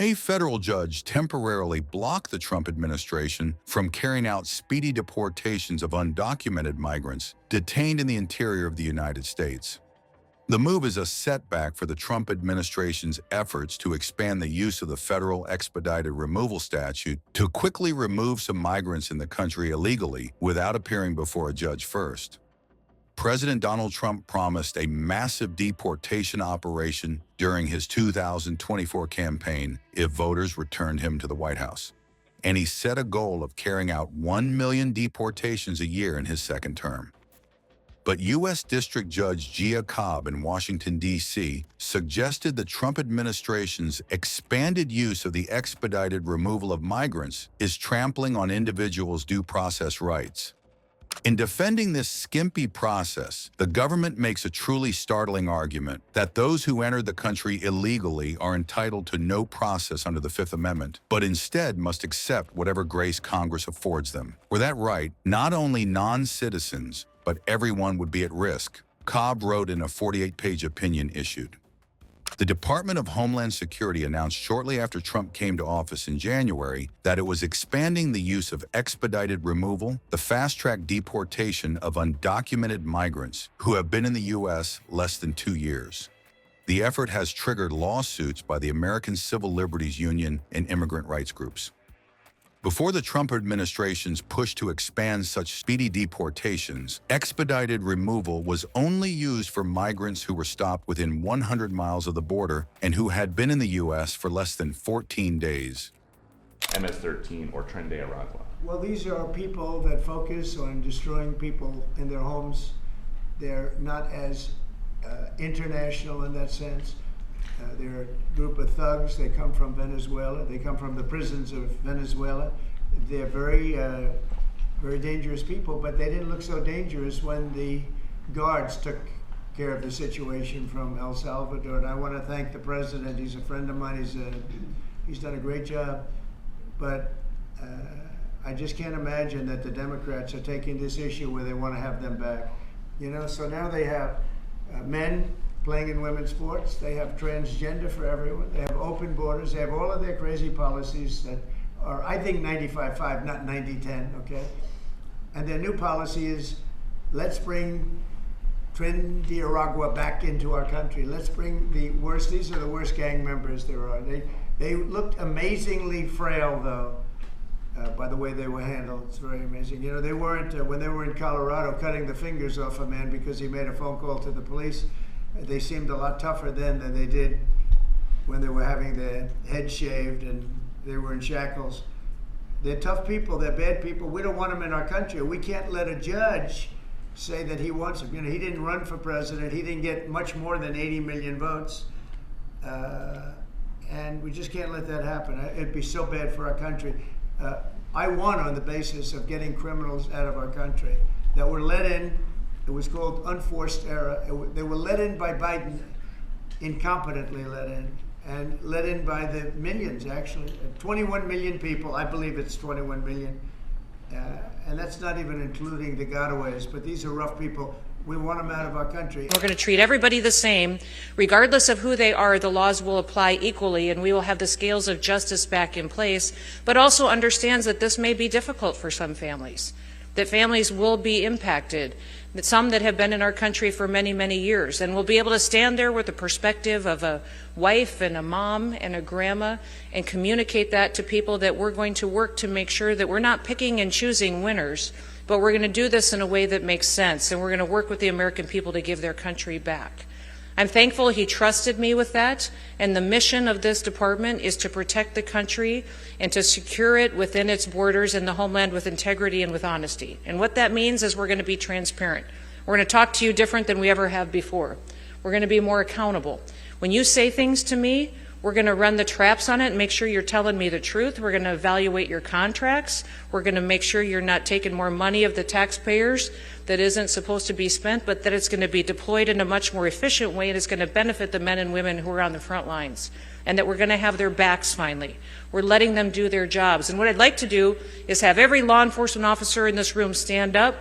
A federal judge temporarily blocked the Trump administration from carrying out speedy deportations of undocumented migrants detained in the interior of the United States. The move is a setback for the Trump administration's efforts to expand the use of the federal expedited removal statute to quickly remove some migrants in the country illegally without appearing before a judge first. President Donald Trump promised a massive deportation operation during his 2024 campaign if voters returned him to the White House. And he set a goal of carrying out 1 million deportations a year in his second term. But U.S. District Judge Cobb in Washington, D.C., suggested the Trump administration's expanded use of the expedited removal of migrants is trampling on individuals' due process rights. In defending this skimpy process, the government makes a truly startling argument that those who enter the country illegally are entitled to no process under the Fifth Amendment, but instead must accept whatever grace Congress affords them. Were that right, not only non-citizens, but everyone would be at risk, Cobb wrote in a 48-page opinion issued. The Department of Homeland Security announced shortly after Trump came to office in January that it was expanding the use of expedited removal, the fast-track deportation of undocumented migrants who have been in the U.S. less than 2 years. The effort has triggered lawsuits by the American Civil Liberties Union and immigrant rights groups. Before the Trump administration's push to expand such speedy deportations, expedited removal was only used for migrants who were stopped within 100 miles of the border and who had been in the U.S. for less than 14 days. MS-13 or Tren de Aragua. Well, these are people that focus on destroying people in their homes. They're not as international in that sense. They're a group of thugs. They come from Venezuela. They come from the prisons of Venezuela. They're very, very dangerous people, but they didn't look so dangerous when the guards took care of the situation from El Salvador. And I want to thank the president. He's a friend of mine. He's done a great job. But I just can't imagine that the Democrats are taking this issue where they want to have them back. You know, so now they have men playing in women's sports. They have transgender for everyone. They have open borders. They have all of their crazy policies that are, I think, 95-5, not 90-10, okay? And their new policy is, let's bring Tren de Aragua back into our country. Let's bring the worst, these are the worst gang members there are. They looked amazingly frail, though, by the way they were handled. It's very amazing. You know, they weren't, when they were in Colorado cutting the fingers off a man because he made a phone call to the police, they seemed a lot tougher then than they did when they were having their head shaved and they were in shackles. They're tough people, they're bad people. We don't want them in our country. We can't let a judge say that he wants them. You know, he didn't run for president. He didn't get much more than 80 million votes. And we just can't let that happen. It'd be so bad for our country. I won on the basis of getting criminals out of our country that were let in. It was called unforced error. They were let in by Biden, incompetently let in, and let in by the millions, actually. 21 million people, I believe it's 21 million. And that's not even including the gotaways, but these are rough people. We want them out of our country. We're going to treat everybody the same. Regardless of who they are, the laws will apply equally, and we will have the scales of justice back in place, but also understands that this may be difficult for some families, that families will be impacted, that some that have been in our country for many, many years, and we'll be able to stand there with the perspective of a wife and a mom and a grandma and communicate that to people that we're going to work to make sure that we're not picking and choosing winners, but we're going to do this in a way that makes sense, and we're going to work with the American people to give their country back. I'm thankful he trusted me with that, and the mission of this department is to protect the country and to secure it within its borders and the homeland with integrity and with honesty. And what that means is we're going to be transparent. We're going to talk to you different than we ever have before. We're going to be more accountable. When you say things to me, we're going to run the traps on it and make sure you're telling me the truth. We're going to evaluate your contracts. We're going to make sure you're not taking more money of the taxpayers that isn't supposed to be spent, but that it's going to be deployed in a much more efficient way, and it's going to benefit the men and women who are on the front lines, and that we're going to have their backs finally. We're letting them do their jobs. And what I'd like to do is have every law enforcement officer in this room stand up.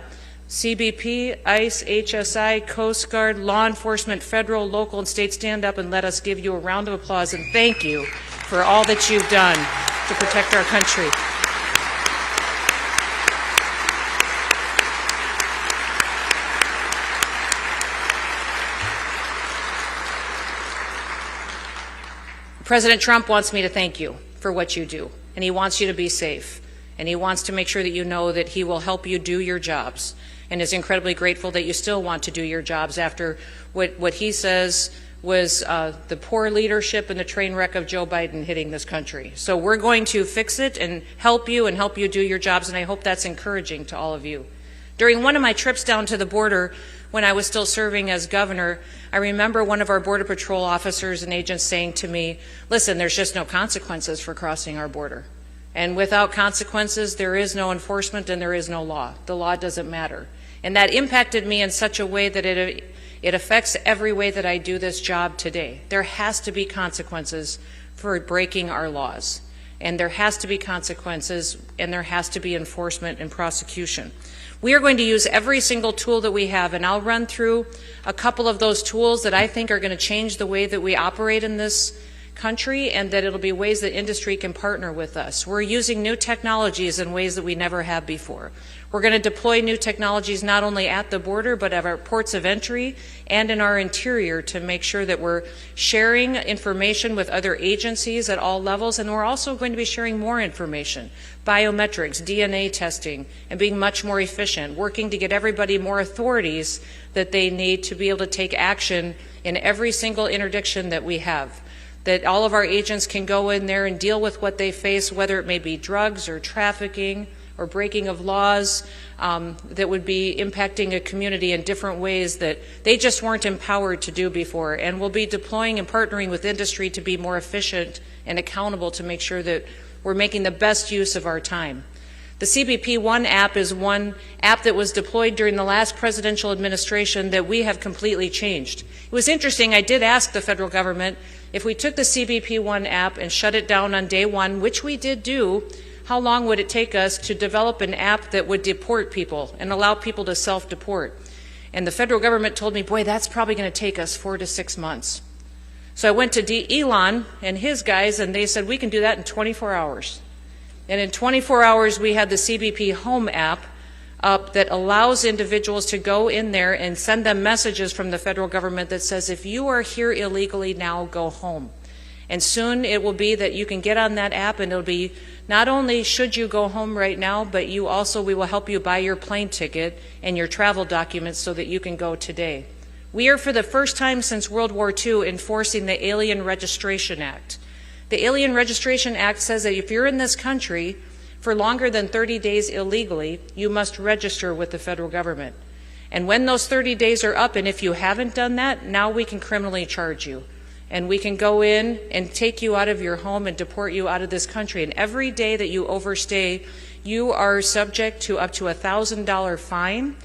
CBP, ICE, HSI, Coast Guard, law enforcement, federal, local, and state, stand up and let us give you a round of applause and thank you for all that you've done to protect our country. President Trump wants me to thank you for what you do, and he wants you to be safe, and he wants to make sure that you know that he will help you do your jobs, and is incredibly grateful that you still want to do your jobs after what he says was the poor leadership and the train wreck of Joe Biden hitting this country. So we're going to fix it and help you do your jobs, and I hope that's encouraging to all of you. During one of my trips down to the border when I was still serving as governor, I remember one of our Border Patrol officers and agents saying to me, listen, there's just no consequences for crossing our border. And without consequences, there is no enforcement and there is no law. The law doesn't matter. And that impacted me in such a way that it affects every way that I do this job today. There has to be consequences for breaking our laws. And there has to be consequences, and there has to be enforcement and prosecution. We are going to use every single tool that we have, and I'll run through a couple of those tools that I think are going to change the way that we operate in this country, and that it'll be ways that industry can partner with us. We're using new technologies in ways that we never have before. We're going to deploy new technologies not only at the border, but at our ports of entry and in our interior to make sure that we're sharing information with other agencies at all levels, and we're also going to be sharing more information, biometrics, DNA testing, and being much more efficient, working to get everybody more authorities that they need to be able to take action in every single interdiction that we have. That all of our agents can go in there and deal with what they face, whether it may be drugs or trafficking or breaking of laws that would be impacting a community in different ways that they just weren't empowered to do before. And we'll be deploying and partnering with industry to be more efficient and accountable to make sure that we're making the best use of our time. The CBP One app is one app that was deployed during the last presidential administration that we have completely changed. It was interesting, I did ask the federal government if we took the CBP One app and shut it down on day one, which we did do, how long would it take us to develop an app that would deport people and allow people to self-deport? And the federal government told me, boy, that's probably going to take us 4 to 6 months. So I went to Elon and his guys, and they said, we can do that in 24 hours. And in 24 hours, we had the CBP Home app up that allows individuals to go in there and send them messages from the federal government that says, if you are here illegally now, go home. And soon it will be that you can get on that app, and it'll be not only should you go home right now, but we will help you buy your plane ticket and your travel documents so that you can go today. We are, for the first time since World War II, enforcing the Alien Registration Act. The Alien Registration Act says that if you're in this country for longer than 30 days illegally, you must register with the federal government. And when those 30 days are up, and if you haven't done that, now we can criminally charge you. And we can go in and take you out of your home and deport you out of this country. And every day that you overstay, you are subject to up to $1,000 fine,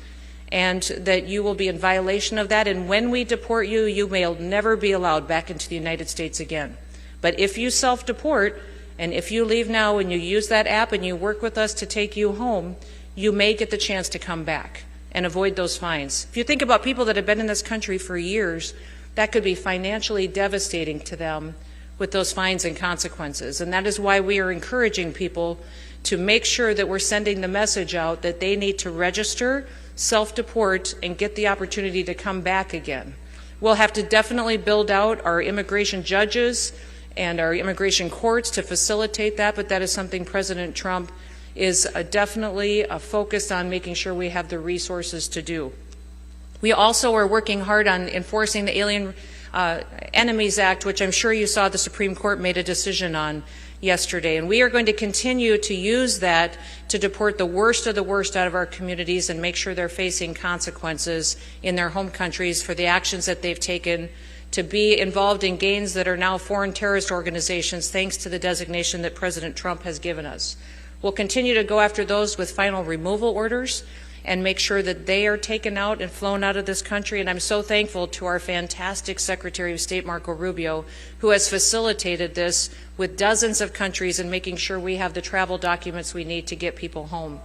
and that you will be in violation of that. And when we deport you, you may never be allowed back into the United States again. But if you self-deport, and if you leave now and you use that app and you work with us to take you home, you may get the chance to come back and avoid those fines. If you think about people that have been in this country for years, that could be financially devastating to them with those fines and consequences. And that is why we are encouraging people to make sure that we're sending the message out that they need to register, self-deport, and get the opportunity to come back again. We'll have to definitely build out our immigration judges and our immigration courts to facilitate that, but that is something President Trump is definitely focused on making sure we have the resources to do. We also are working hard on enforcing the Alien Enemies Act, which I'm sure you saw the Supreme Court made a decision on yesterday. And we are going to continue to use that to deport the worst of the worst out of our communities and make sure they're facing consequences in their home countries for the actions that they've taken to be involved in gangs that are now foreign terrorist organizations, thanks to the designation that President Trump has given us. We'll continue to go after those with final removal orders and make sure that they are taken out and flown out of this country. And I'm so thankful to our fantastic Secretary of State, Marco Rubio, who has facilitated this with dozens of countries and making sure we have the travel documents we need to get people home.